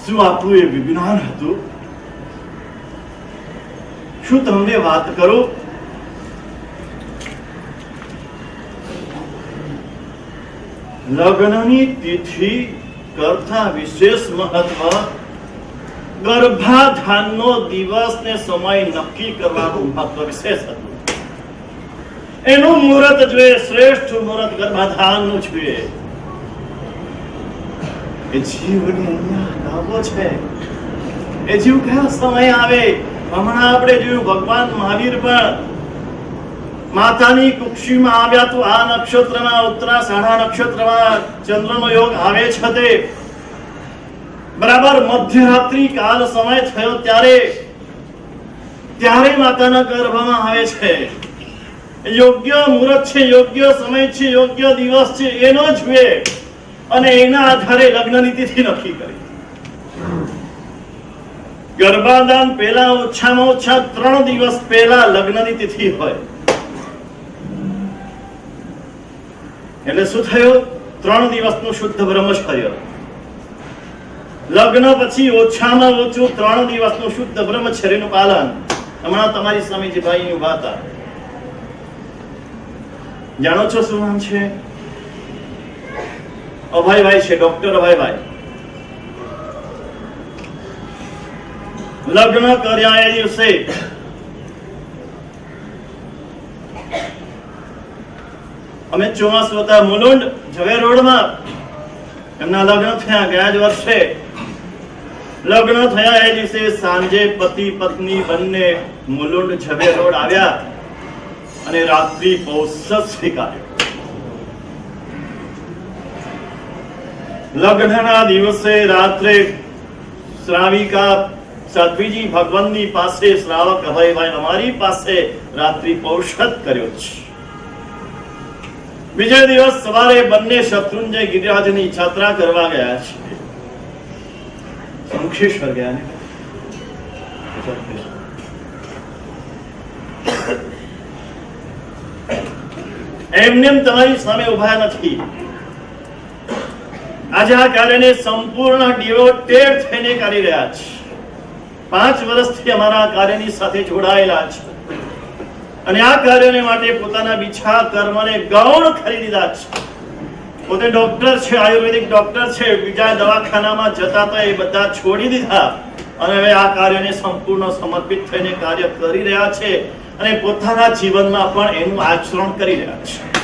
શું આપણું એ વિજ્ઞાન હતું? શું તમને વાત કરું, લગ્નની તિથિ કરતા વિશેષ મહત્વ ગર્ભાધાનનો દિવસ ને સમય નક્કી કરવાનું મહત્વ વિશેષ હતું. એનું મુહૂર્ત જોઈએ, શ્રેષ્ઠ મુહૂર્ત ગર્ભાધાનનું જોઈએ. એ જીવની અહીંયા લાવો છે. એ જીવ કયા સમય આવે? હમણાં આપણે જોયું ભગવાન મહાવીર પણ માતાની કુક્ષીમાં આવ્યા તો આ નક્ષત્રમાં ઉત્તરાષાઢા નક્ષત્રમાં ચંદ્રનો યોગ આવે છે. તે બરાબર મધ્યરાત્રિ કાલ સમય થયો ત્યારે માતાના ગર્ભમાં આવે છે. યોગ્ય મુહૂર્ત છે, યોગ્ય સમય છે, યોગ્ય દિવસ છે, એનો જોઈએ અને એના આધારે લગ્નની તિથિ નક્કી કરી. ગર્ભાધાન પહેલા ઓછામાં ઓછા 3 દિવસ પહેલા લગ્નની તિથિ હોય. એટલે શું થયું? 3 દિવસનું શુદ્ધ બ્રહ્મચર્ય. લગ્ન પછી ઓછામાં ઓછું 3 દિવસનું શુદ્ધ બ્રહ્મચર્યનું પાલન. હમણાં તમારી સામે જે ભાઈ ઉભા હતા, જાણો છો શું નામ છે? અભયભાઈ છે, ડોક્ટર અભયભાઈ. લગ્ન કર્યા એ દિવસે અમે ચોમાસું હતા, મુલુંડ ઝવેર રોડમાં એમના લગ્ન થયા. ગયા જ વર્ષે લગ્ન થયા એ દિવસે સાંજે પતિ પત્ની બંને મુલુંડ ઝવેર રોડ આવ્યા અને રાત્રિ પૌષધ સ્વીકાર્યો. લગ્નના દિવસે રાત્રે શ્રાવિકા સાધ્વીજી ભગવાનની પાસે, શ્રાવક અભયભાઈ અમારી પાસે રાત્રિ પૌષધ કર્યો છે. બીજે દિવસ સવારે બંને શત્રુંજય ગિરિરાજની યાત્રા કરવા ગયા છે. શંખેશ્વર ગયા ને એમને તમારી સામે ઉભા નથી. આજે આ કાર્યને સંપૂર્ણ ડિવોટેડ થઈને કરી રહ્યા છે. 5 વર્ષથી અમારા કાર્યની સાથે જોડાયેલા છે અને આ કાર્યને માટે પોતાના બીછા કર્મને ગૌણ કરી દીધા છે. પોતે ડોક્ટર છે, આયુર્વેદિક ડોક્ટર છે. બીજા દવાખાનામાં જતા હતા એ બધા છોડી દીધા અને હવે આ કાર્યને સંપૂર્ણ સમર્પિત થઈને કાર્ય કરી રહ્યા છે અને પોતાના જીવનમાં પણ એનું આચરણ કરી રહ્યા છે.